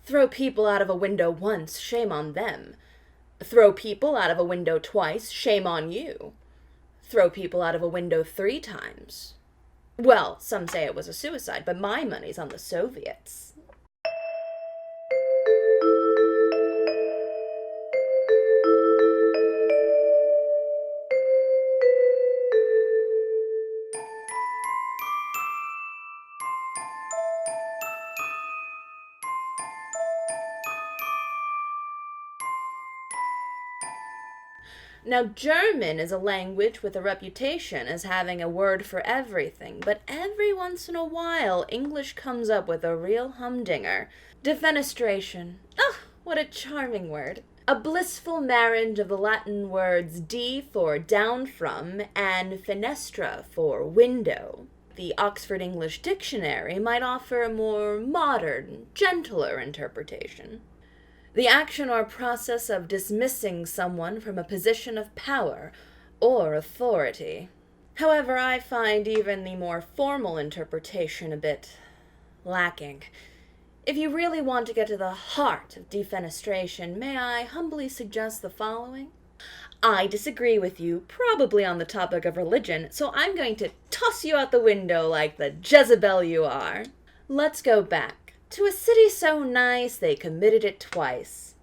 Throw people out of a window once, shame on them. Throw people out of a window twice, shame on you. Throw people out of a window 3 times. Well, some say it was a suicide, but my money's on the Soviets. Now, German is a language with a reputation as having a word for everything, but every once in a while, English comes up with a real humdinger. Defenestration. Oh, what a charming word. A blissful marriage of the Latin words de for down from and fenestra for window. The Oxford English Dictionary might offer a more modern, gentler interpretation. The action or process of dismissing someone from a position of power or authority. However, I find even the more formal interpretation a bit lacking. If you really want to get to the heart of defenestration, may I humbly suggest the following? I disagree with you, probably on the topic of religion, so I'm going to toss you out the window like the Jezebel you are. Let's go back. To a city so nice they committed it twice.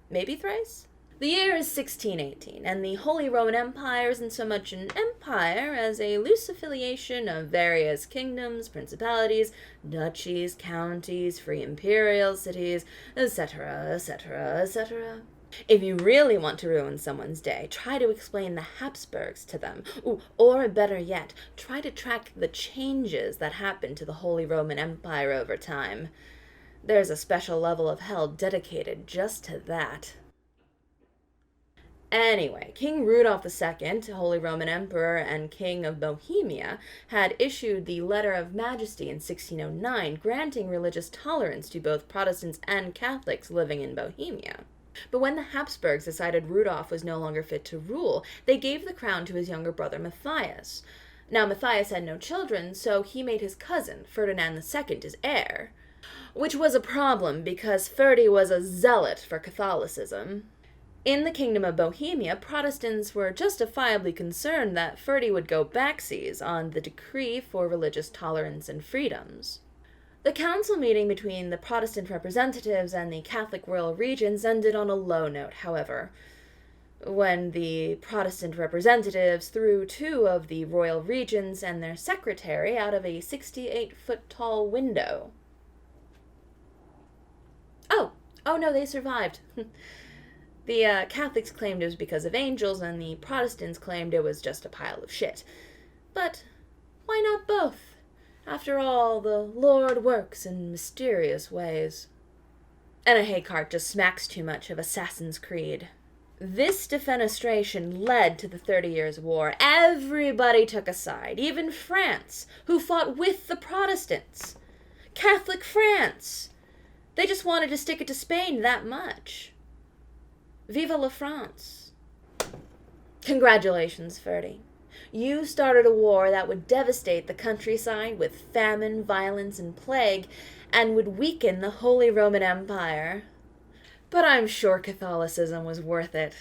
Maybe thrice? The year is 1618, and the Holy Roman Empire isn't so much an empire as a loose affiliation of various kingdoms, principalities, duchies, counties, free imperial cities, etc., etc., etc. If you really want to ruin someone's day, try to explain the Habsburgs to them. Or better yet, try to track the changes that happened to the Holy Roman Empire over time. There's a special level of hell dedicated just to that. Anyway, King Rudolph II, Holy Roman Emperor and King of Bohemia, had issued the Letter of Majesty in 1609, granting religious tolerance to both Protestants and Catholics living in Bohemia. But when the Habsburgs decided Rudolph was no longer fit to rule, they gave the crown to his younger brother Matthias. Now, Matthias had no children, so he made his cousin, Ferdinand II, his heir. Which was a problem, because Ferdy was a zealot for Catholicism. In the Kingdom of Bohemia, Protestants were justifiably concerned that Ferdy would go backseas on the decree for religious tolerance and freedoms. The council meeting between the Protestant representatives and the Catholic royal regents ended on a low note, however, when the Protestant representatives threw 2 of the royal regents and their secretary out of a 68-foot-tall window. Oh no, they survived. The Catholics claimed it was because of angels, and the Protestants claimed it was just a pile of shit. But why not both? After all, the Lord works in mysterious ways. And a hay cart just smacks too much of Assassin's Creed. This defenestration led to the 30 Years' War. Everybody took a side, even France, who fought with the Protestants. Catholic France. They just wanted to stick it to Spain that much. Vive la France. Congratulations, Ferdy. You started a war that would devastate the countryside with famine, violence, and plague, and would weaken the Holy Roman Empire. But I'm sure Catholicism was worth it.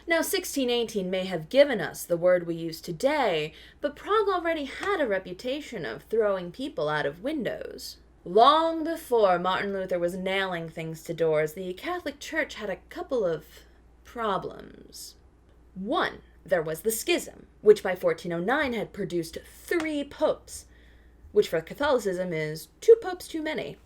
Now, 1618 may have given us the word we use today, but Prague already had a reputation of throwing people out of windows. Long before Martin Luther was nailing things to doors, the Catholic Church had a couple of problems. One, there was the schism, which by 1409 had produced 3 popes, which for Catholicism is 2 popes too many.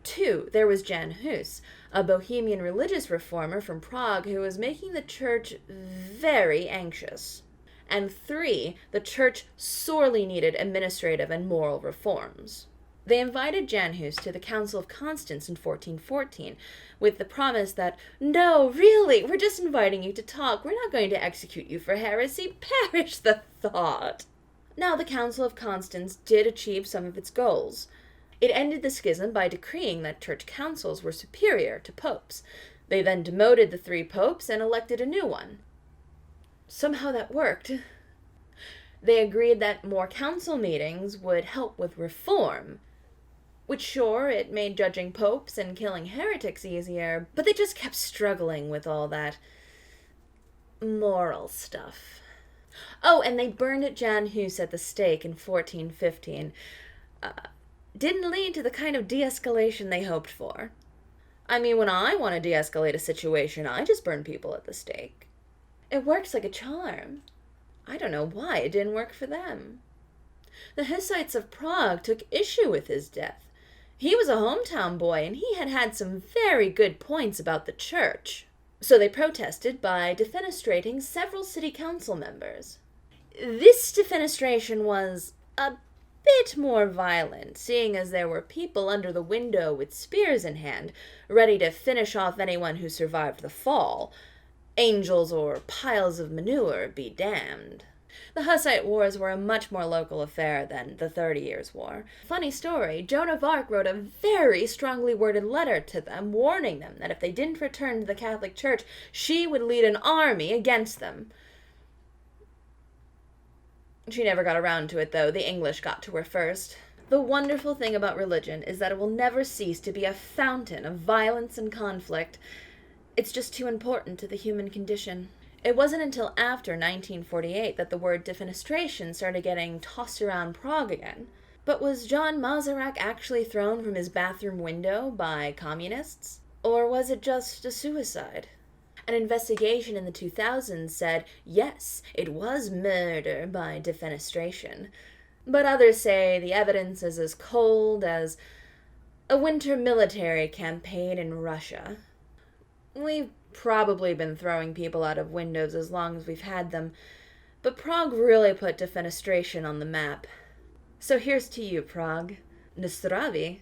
2, there was Jan Hus, a Bohemian religious reformer from Prague who was making the church very anxious. And 3, the church sorely needed administrative and moral reforms. They invited Jan Hus to the Council of Constance in 1414, with the promise that, no, really, we're just inviting you to talk. We're not going to execute you for heresy. Perish the thought. Now, the Council of Constance did achieve some of its goals. It ended the schism by decreeing that church councils were superior to popes. They then demoted the 3 popes and elected a new one. Somehow that worked. They agreed that more council meetings would help with reform. Which, sure, it made judging popes and killing heretics easier, but they just kept struggling with all that moral stuff. Oh, and they burned Jan Hus at the stake in 1415. Didn't lead to the kind of de-escalation they hoped for. I mean, when I want to de-escalate a situation, I just burn people at the stake. It works like a charm. I don't know why it didn't work for them. The Hussites of Prague took issue with his death. He was a hometown boy, and he had had some very good points about the church. So they protested by defenestrating several city council members. This defenestration was a bit more violent, seeing as there were people under the window with spears in hand, ready to finish off anyone who survived the fall. Angels or piles of manure be damned. The Hussite Wars were a much more local affair than the 30 Years' War. Funny story, Joan of Arc wrote a very strongly worded letter to them, warning them that if they didn't return to the Catholic Church, she would lead an army against them. She never got around to it, though. The English got to her first. The wonderful thing about religion is that it will never cease to be a fountain of violence and conflict. It's just too important to the human condition. It wasn't until after 1948 that the word defenestration started getting tossed around Prague again. But was John Masaryk actually thrown from his bathroom window by communists? Or was it just a suicide? An investigation in the 2000s said, yes, it was murder by defenestration. But others say the evidence is as cold as a winter military campaign in Russia. We've probably been throwing people out of windows as long as we've had them, but Prague really put defenestration on the map. So here's to you, Prague. Zdraví.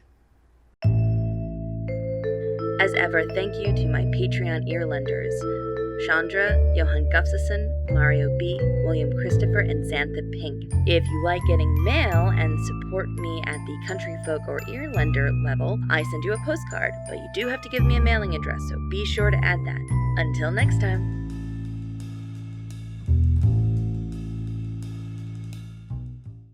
As ever, thank you to my Patreon earlenders, Chandra, Johan Gustafsson, Mario B., William Christopher, and Xantha Pink. If you like getting mail and support me at the country folk or earlender level, I send you a postcard, but you do have to give me a mailing address, so be sure to add that. Until next time.